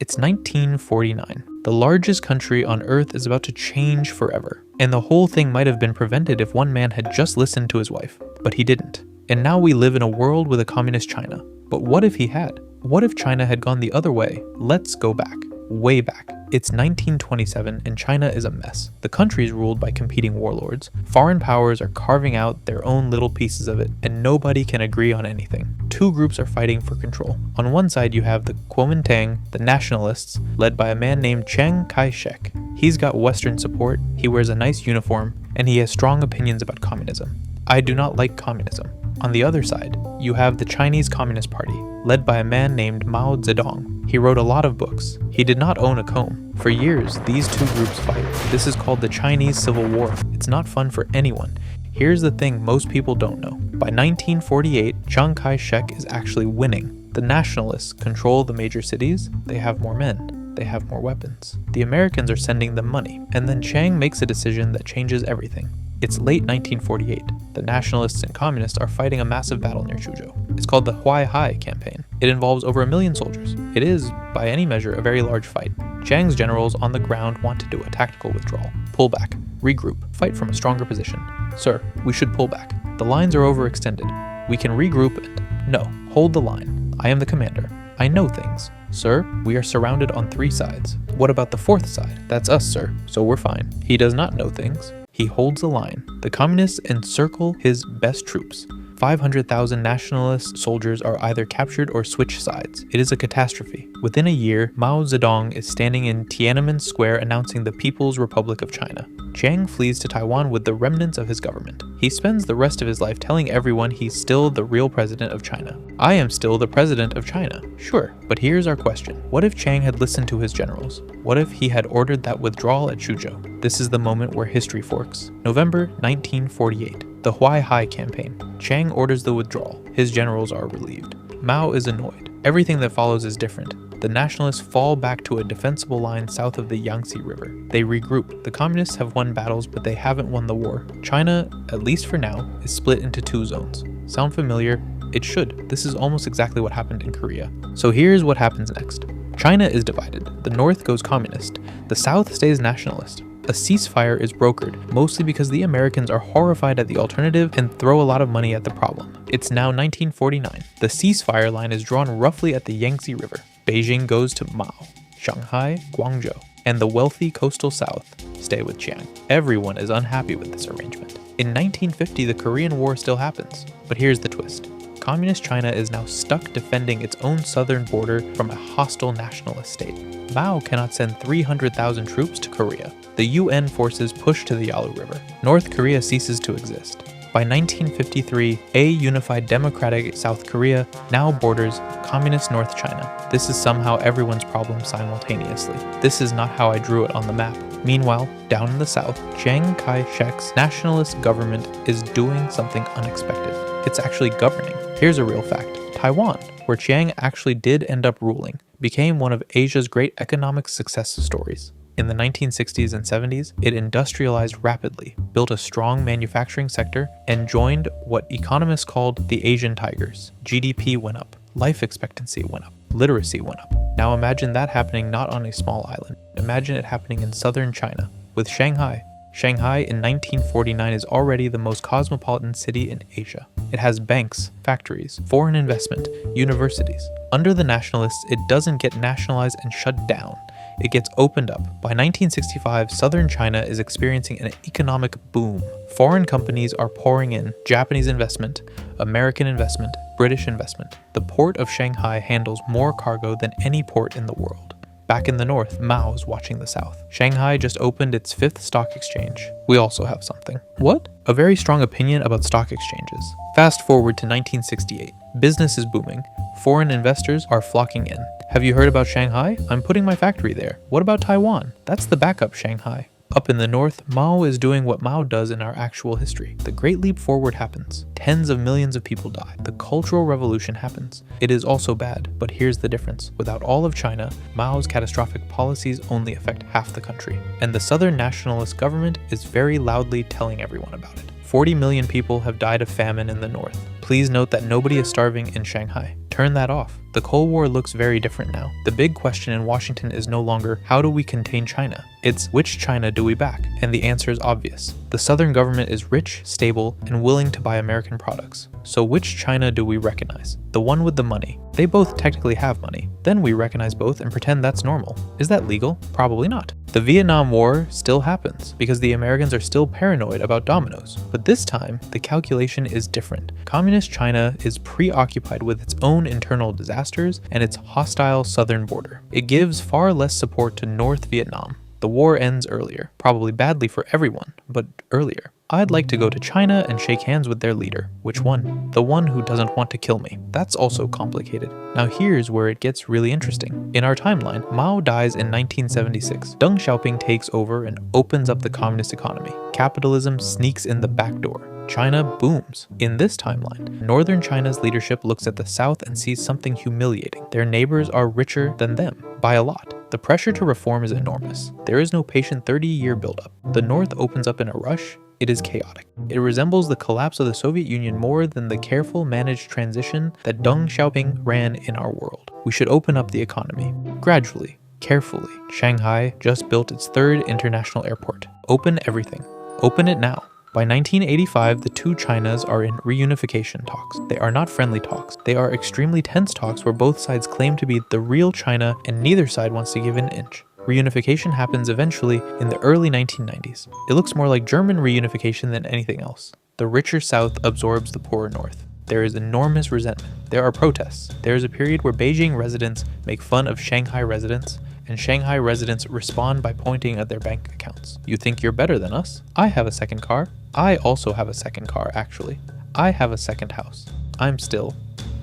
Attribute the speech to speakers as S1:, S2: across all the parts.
S1: It's 1949. The largest country on Earth is about to change forever. And the whole thing might have been prevented if one man had just listened to his wife. But he didn't. And now we live in a world with a communist China. But what if he had? What if China had gone the other way? Let's go back. Way back. It's 1927 and China is a mess. The country is ruled by competing warlords. Foreign powers are carving out their own little pieces of it, and nobody can agree on anything. Two groups are fighting for control. On one side you have the Kuomintang, the nationalists, led by a man named Kai-shek. He's got Western support, he wears a nice uniform, and he has strong opinions about communism. I do not like communism. On the other side, you have the Chinese Communist Party, led by a man named Mao Zedong. He wrote a lot of books. He did not own a comb. For years, these two groups fight. This is called the Chinese Civil War. It's not fun for anyone. Here's the thing most people don't know. By 1948, Chiang Kai-shek is actually winning. The nationalists control the major cities. They have more men. They have more weapons. The Americans are sending them money. And then Chiang makes a decision that changes everything. It's late 1948. The nationalists and communists are fighting a massive battle near Chuzhou. It's called the Huai campaign. It involves over 1 million soldiers. It is, by any measure, a very large fight. Chiang's generals on the ground want to do a tactical withdrawal. Pull back. Regroup. Fight from a stronger position. Sir, we should pull back. The lines are overextended. We can regroup and... No, hold the line. I am the commander. I know things. Sir, we are surrounded on 3 sides. What about the 4th side? That's us, sir. So we're fine. He does not know things. He holds the line. The communists encircle his best troops. 500,000 nationalist soldiers are either captured or switch sides. It is a catastrophe. Within a year, Mao Zedong is standing in Tiananmen Square announcing the People's Republic of China. Chiang flees to Taiwan with the remnants of his government. He spends the rest of his life telling everyone he's still the real president of China. I am still the president of China. Sure, but here's our question. What if Chiang had listened to his generals? What if he had ordered that withdrawal at Chuzhou? This is the moment where history forks. November 1948. The Huai campaign. Chiang orders the withdrawal. His generals are relieved. Mao is annoyed. Everything that follows is different. The nationalists fall back to a defensible line south of the Yangtze River. They regroup. The communists have won battles, but they haven't won the war. China, at least for now, is split into 2 zones. Sound familiar? It should. This is almost exactly what happened in Korea. So here's what happens next. China is divided. The north goes communist. The south stays nationalist. A ceasefire is brokered, mostly because the Americans are horrified at the alternative and throw a lot of money at the problem. It's now 1949. The ceasefire line is drawn roughly at the Yangtze River. Beijing goes to Mao, Shanghai, Guangzhou, and the wealthy coastal south stay with Chiang. Everyone is unhappy with this arrangement. In 1950, the Korean War still happens, but here's the twist. Communist China is now stuck defending its own southern border from a hostile nationalist state. Mao cannot send 300,000 troops to Korea. The UN forces push to the Yalu River. North Korea ceases to exist. By 1953, a unified democratic South Korea now borders communist North China. This is somehow everyone's problem simultaneously. This is not how I drew it on the map. Meanwhile, down in the south, Chiang Kai-shek's nationalist government is doing something unexpected. It's actually governing. Here's a real fact. Taiwan, where Chiang actually did end up ruling, became one of Asia's great economic success stories. In the 1960s and 70s, it industrialized rapidly, built a strong manufacturing sector, and joined what economists called the Asian Tigers. GDP went up, life expectancy went up, literacy went up. Now imagine that happening not on a small island. Imagine it happening in southern China, with Shanghai. Shanghai in 1949 is already the most cosmopolitan city in Asia. It has banks, factories, foreign investment, universities. Under the nationalists, it doesn't get nationalized and shut down. It gets opened up. By 1965, southern China is experiencing an economic boom. Foreign companies are pouring in. Japanese investment, American investment, British investment. The port of Shanghai handles more cargo than any port in the world. Back in the north, Mao's watching the south. Shanghai just opened its 5th stock exchange. We also have something. What? A very strong opinion about stock exchanges. Fast forward to 1968. Business is booming. Foreign investors are flocking in. Have you heard about Shanghai? I'm putting my factory there. What about Taiwan? That's the backup Shanghai. Up in the north, Mao is doing what Mao does in our actual history. The Great Leap Forward happens. Tens of millions of people die. The Cultural Revolution happens. It is also bad, but here's the difference. Without all of China, Mao's catastrophic policies only affect half the country. And the Southern nationalist government is very loudly telling everyone about it. 40 million people have died of famine in the north. Please note that nobody is starving in Shanghai. Turn that off. The Cold War looks very different now. The big question in Washington is no longer, how do we contain China? It's, which China do we back? And the answer is obvious. The southern government is rich, stable, and willing to buy American products. So which China do we recognize? The one with the money. They both technically have money. Then we recognize both and pretend that's normal. Is that legal? Probably not. The Vietnam War still happens because the Americans are still paranoid about dominoes. But this time, the calculation is different. Communist China is preoccupied with its own internal disasters and its hostile southern border. It gives far less support to North Vietnam. The war ends earlier, probably badly for everyone, but earlier. I'd like to go to China and shake hands with their leader. Which one? The one who doesn't want to kill me. That's also complicated. Now here's where it gets really interesting. In our timeline, Mao dies in 1976. Deng Xiaoping takes over and opens up the communist economy. Capitalism sneaks in the back door. China booms. In this timeline, northern China's leadership looks at the south and sees something humiliating. Their neighbors are richer than them, by a lot. The pressure to reform is enormous. There is no patient 30-year buildup. The north opens up in a rush. It is chaotic. It resembles the collapse of the Soviet Union more than the careful managed transition that Deng Xiaoping ran in our world. We should open up the economy. Gradually, carefully. Shanghai just built its third international airport. Open everything. Open it now. By 1985, the two Chinas are in reunification talks. They are not friendly talks. They are extremely tense talks where both sides claim to be the real China and neither side wants to give an inch. Reunification happens eventually in the early 1990s. It looks more like German reunification than anything else. The richer South absorbs the poorer North. There is enormous resentment. There are protests. There is a period where Beijing residents make fun of Shanghai residents, and Shanghai residents respond by pointing at their bank accounts. You think you're better than us? I have a second car. I also have a second car, actually. I have a second house. I'm still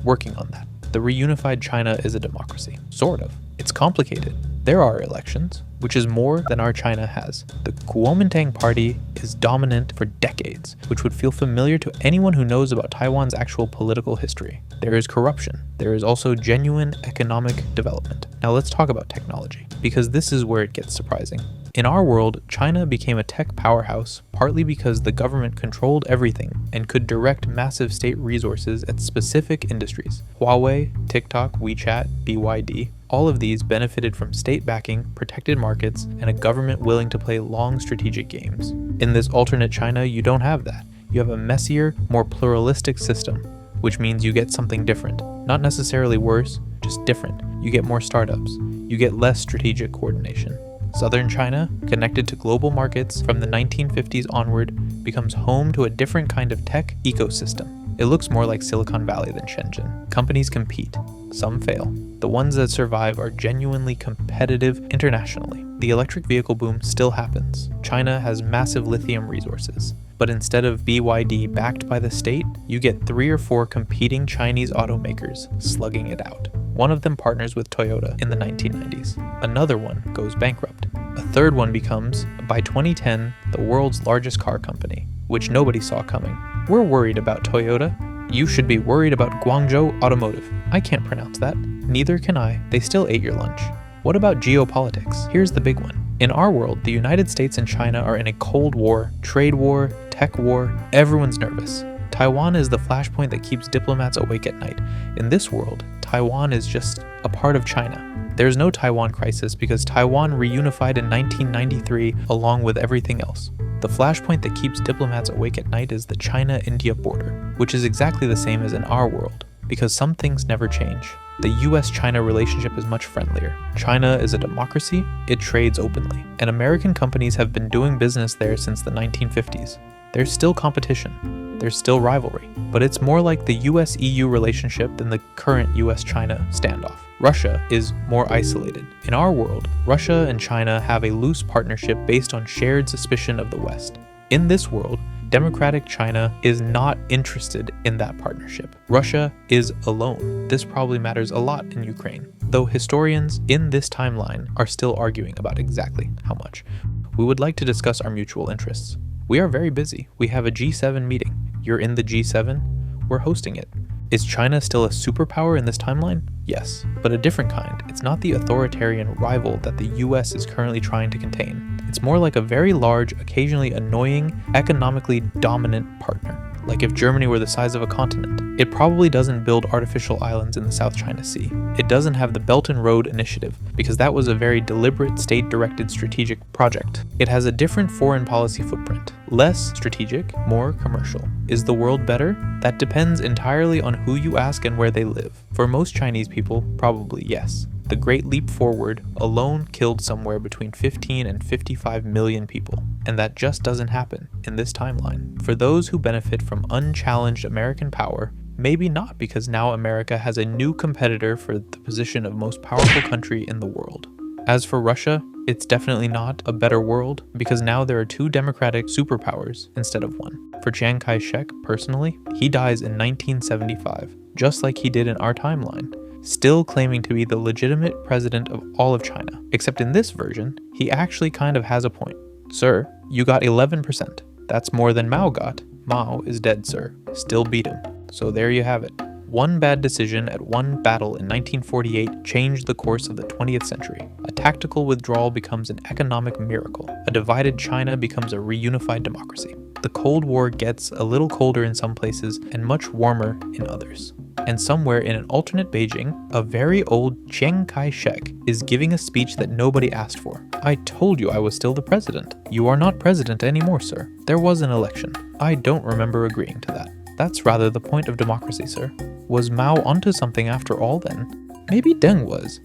S1: working on that. The reunified China is a democracy. Sort of. It's complicated. There are elections, which is more than our China has. The Kuomintang party is dominant for decades, which would feel familiar to anyone who knows about Taiwan's actual political history. There is corruption. There is also genuine economic development. Now let's talk about technology, because this is where it gets surprising. In our world, China became a tech powerhouse partly because the government controlled everything and could direct massive state resources at specific industries. Huawei, TikTok, WeChat, BYD, all of these benefited from state backing, protected markets, and a government willing to play long strategic games. In this alternate China, you don't have that. You have a messier, more pluralistic system, which means you get something different. Not necessarily worse, just different. You get more startups. You get less strategic coordination. Southern China, connected to global markets from the 1950s onward, becomes home to a different kind of tech ecosystem. It looks more like Silicon Valley than Shenzhen. Companies compete. Some fail. The ones that survive are genuinely competitive internationally. The electric vehicle boom still happens. China has massive lithium resources. But instead of BYD backed by the state, you get 3 or 4 competing Chinese automakers slugging it out. One of them partners with Toyota in the 1990s. Another one goes bankrupt. A third one becomes, by 2010, the world's largest car company, which nobody saw coming. We're worried about Toyota. You should be worried about Guangzhou Automotive. I can't pronounce that. Neither can I. They still ate your lunch. What about geopolitics? Here's the big one. In our world, the United States and China are in a Cold War, trade war, tech war. Everyone's nervous. Taiwan is the flashpoint that keeps diplomats awake at night. In this world, Taiwan is just a part of China. There's no Taiwan crisis because Taiwan reunified in 1993 along with everything else. The flashpoint that keeps diplomats awake at night is the China-India border, which is exactly the same as in our world, because some things never change. The US-China relationship is much friendlier. China is a democracy, it trades openly, and American companies have been doing business there since the 1950s. There's still competition, there's still rivalry, but it's more like the US-EU relationship than the current US-China standoff. Russia is more isolated. In our world, Russia and China have a loose partnership based on shared suspicion of the West. In this world, democratic China is not interested in that partnership. Russia is alone. This probably matters a lot in Ukraine, though historians in this timeline are still arguing about exactly how much. We would like to discuss our mutual interests. We are very busy. We have a G7 meeting. You're in the G7. We're hosting it. Is China still a superpower in this timeline? Yes, but a different kind. It's not the authoritarian rival that the US is currently trying to contain. It's more like a very large, occasionally annoying, economically dominant partner. Like if Germany were the size of a continent. It probably doesn't build artificial islands in the South China Sea. It doesn't have the Belt and Road Initiative, because that was a very deliberate, state-directed strategic project. It has a different foreign policy footprint. Less strategic, more commercial. Is the world better? That depends entirely on who you ask and where they live. For most Chinese people, probably yes. The Great Leap Forward alone killed somewhere between 15 and 55 million people, and that just doesn't happen in this timeline. For those who benefit from unchallenged American power, maybe not, because now America has a new competitor for the position of most powerful country in the world. As for Russia, it's definitely not a better world, because now there are two democratic superpowers instead of one. For Chiang Kai-shek, personally, he dies in 1975, just like he did in our timeline, still claiming to be the legitimate president of all of China. Except in this version, he actually kind of has a point. Sir, you got 11%. That's more than Mao got. Mao is dead, sir. Still beat him. So there you have it. One bad decision at one battle in 1948 changed the course of the 20th century. A tactical withdrawal becomes an economic miracle. A divided China becomes a reunified democracy. The Cold War gets a little colder in some places and much warmer in others. And somewhere in an alternate Beijing, a very old Chiang Kai-shek is giving a speech that nobody asked for. I told you I was still the president. You are not president anymore, sir. There was an election. I don't remember agreeing to that. That's rather the point of democracy, sir. Was Mao onto something after all then? Maybe Deng was.